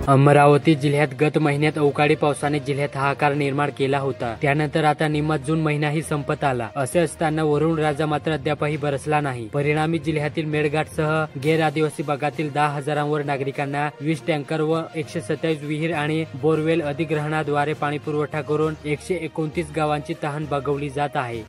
अमरावती जिल्ह्यात गत महिन्यात अवकाळी पावसाने जिल्ह्यात हाहाकार निर्माण केला होता। त्यानंतर आता निम्मा जून महिनाही संपत आला। असे असताना वरुण राजा मात्र अद्यापही बरसला नाही। परिणामी जिल्ह्यातील मेळघाटसह गैर आदिवासी भागातील 10,000वर नागरिकांना 20 टँकर व 127 विहीर आणि बोरवेल अधिग्रहणाद्वारे पाणीपुरवठा करून 129 गावांची तहान भागवली जात आहे।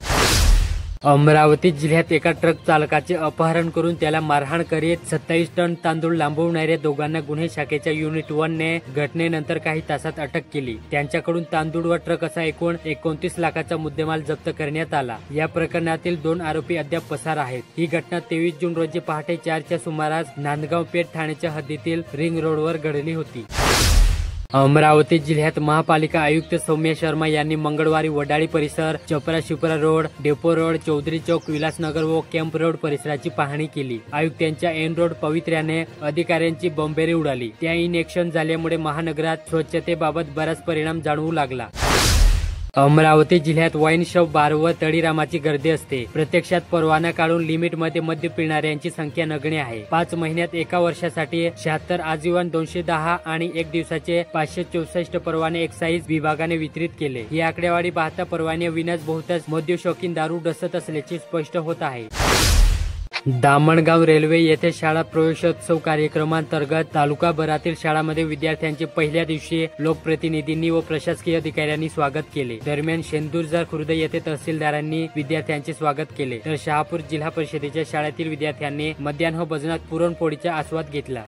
अमरावती जिल्ह्यात एका ट्रक चालकाचे अपहरण करून त्याला मारहाण करीत 27 टन तांदूळ लांबवणाऱ्या दोघांना गुन्हे शाखेच्या युनिट 1 ने घटनेनंतर काही तासात अटक केली। त्यांच्याकडून तांदूळ व ट्रक असा एकूण 29 लाखाचा मुद्देमाल जप्त करण्यात आला। या प्रकरणातील 2 आरोपी अद्याप पसार आहेत। ही घटना 23 जून रोजी पहाटे 4च्या सुमारास नांदगाव पेठ ठाण्याच्या हद्दीतील रिंग रोडवर घडली होती। अमरावती जिल्ह्यात महापालिका आयुक्त सौम्या शर्मा यांनी मंगळवारी वडाळी परिसर, चपरा Shipra road, depot road, Chaudhari चौक, विलासनगर व कॅम्प रोड परिसराची पाहणी केली। आयुक्तांच्या एन रोड पवित्र्याने अधिकाऱ्यांची बंबेरी उडाली। त्या इनएक्शन झाल्यामुळे महानगरात स्वच्छतेबाबत बराच परिणाम जाणवू लागला। अमरावती जिल्ह्यात वाईन शॉप, बार व तळीरामाची गर्दी असते। प्रत्यक्षात परवाना काढून लिमिट मध्ये मद्य पिणाऱ्यांची संख्या नगण्य आहे। 5 महिन्यात एका वर्षासाठी 76 आजीवन 210 आणि 1 दिवसाचे 564 परवाने एक्साईज विभागाने वितरित केले। ही आकडेवारी पाहता परवाने विनाच बहुतांश मद्य शौकीन दारू डसत असल्याचे स्पष्ट होत आहे। दामणगाव रेल्वे येथे शाळा प्रवेशोत्सव कार्यक्रमांतर्गत तालुकाभरातील शाळांमध्ये विद्यार्थ्यांचे पहिल्या दिवशी लोकप्रतिनिधींनी व प्रशासकीय अधिकाऱ्यांनी स्वागत केले। दरम्यान शेंदुरजार खुर्द येथे तहसीलदारांनी विद्यार्थ्यांचे स्वागत केले, तर शहापूर जिल्हा परिषदेच्या शाळेतील विद्यार्थ्यांनी मध्यान्ह भोजनात पुरणपोळीचा आस्वाद घेतला।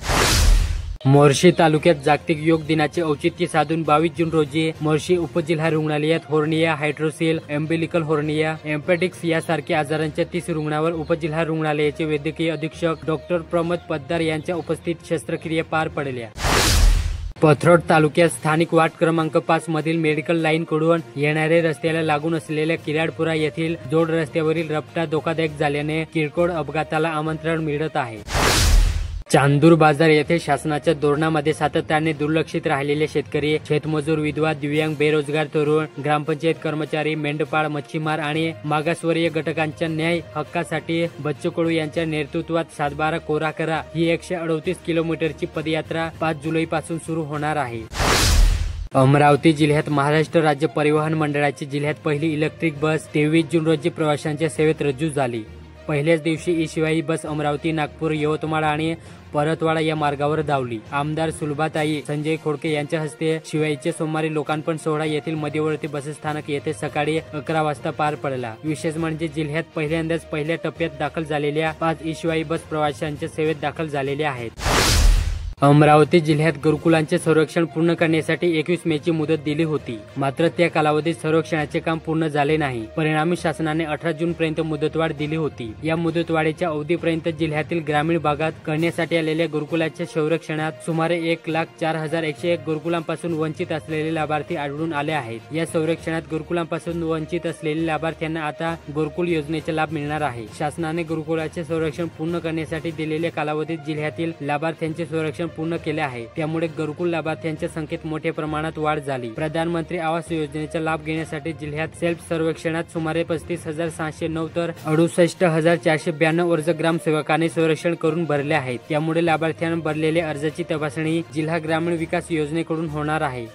मोर्शी तालुक्यात जागतिक योग दिनाचे औचित्य साधून 22 जून रोजी मोर्शी उपजिल्हा रुग्णालयात होर्निया, हायड्रोसिल, एम्बिलिकल होर्निया, एम्पेटिक्स यासारख्या आजारांच्या 30 रुग्णांवर उपजिल्हा रुग्णालयाचे वैद्यकीय अधीक्षक डॉक्टर प्रमोद पद्दार यांच्या उपस्थित शस्त्रक्रिया पार पडल्या। पथरोड तालुक्यात स्थानिक वार्ड क्रमांक 5 मधील मेडिकल लाईन कडून येणारे रस्त्याला लागून असलेल्या किराडपुरा येथील जोड रस्त्यावरील रपटा धोकादायक झाल्याने किरकोळ अपघाताला आमंत्रण मिळत आहे। चांदूर बाजार येथे शासनाच्या धोरणामध्ये सातत्याने दुर्लक्षित राहिलेले शेतकरी, शेतमजूर, विधवा, दिव्यांग, बेरोजगार तरुण, ग्रामपंचायत कर्मचारी, मेंढपाळ, मच्छीमार आणि मागासवर्गीय घटकांच्या न्याय हक्कासाठी बच्चू कडू यांच्या नेतृत्वात 7/12 कोरा करा ही 138 किलोमीटरची पदयात्रा 5 जुलैपासून सुरू होणार आहे। अमरावती जिल्ह्यात महाराष्ट्र राज्य परिवहन मंडळाची जिल्ह्यात पहिली इलेक्ट्रिक बस 23 जून रोजी प्रवाशांच्या सेवेत रुजू झाली। पहिल्याच दिवशी ई शिवाई बस अमरावती, नागपूर, यवतमाळ आणि परतवाडा या मार्गावर धावली। आमदार सुलभाताई संजय खोडके यांच्या हस्ते शिवाईचे सोमवारी लोकार्पण सोहळा येथील मध्यवर्ती बसस्थानक येथे सकाळी 11 वाजता पार पडला। विशेष म्हणजे जिल्ह्यात पहिल्यांदाच पहिल्या टप्प्यात दाखल झालेल्या 5 ई शिवाई बस प्रवाशांच्या सेवेत दाखल झालेल्या आहेत। अमरावती जिल्ह्यात गुरुकुलांचे सर्वेक्षण पूर्ण करण्यासाठी 21 मेची मुदत दिली होती, मात्र त्या कालावधीत सर्वेक्षणाचे काम पूर्ण झाले नाही। परिणामी शासनाने 18 जून पर्यंत मुदतवाढ दिली होती। या मुदतवाढीच्या अवधीपर्यंत जिल्ह्यातील ग्रामीण भागात करण्यासाठी आलेल्या गुरुकुलाच्या सर्वेक्षणात सुमारे 1,04,101 गुरुकुलांपासून वंचित असलेले लाभार्थी आढळून आले आहेत। या सर्वेक्षणात गुरुकुलांपासून वंचित असलेल्या लाभार्थ्यांना आता गुरुकुल योजनेचा लाभ मिळणार आहे। शासनाने गुरुकुलाचे सर्वेक्षण पूर्ण करण्यासाठी दिलेल्या कालावधीत जिल्ह्यातील लाभार्थ्यांचे सर्वेक्षण पूर्ण केले आहे। त्यामुळे गुरुकुल लाभार्थ्यांच्या संख्येत मोठ्या प्रमाणात वाढ झाली। प्रधानमंत्री आवास योजनेचा लाभ घेण्यासाठी जिल्ह्यात सेल्फ सर्वेक्षणात सुमारे 35,609 तर 68,492 अर्ज ग्रामसेवकांनी सर्वेक्षण करून भरले आहेत। त्यामुळे लाभार्थ्यांना भरलेल्या अर्जाची तपासणी जिल्हा ग्रामीण विकास योजनेकडून होणार आहे।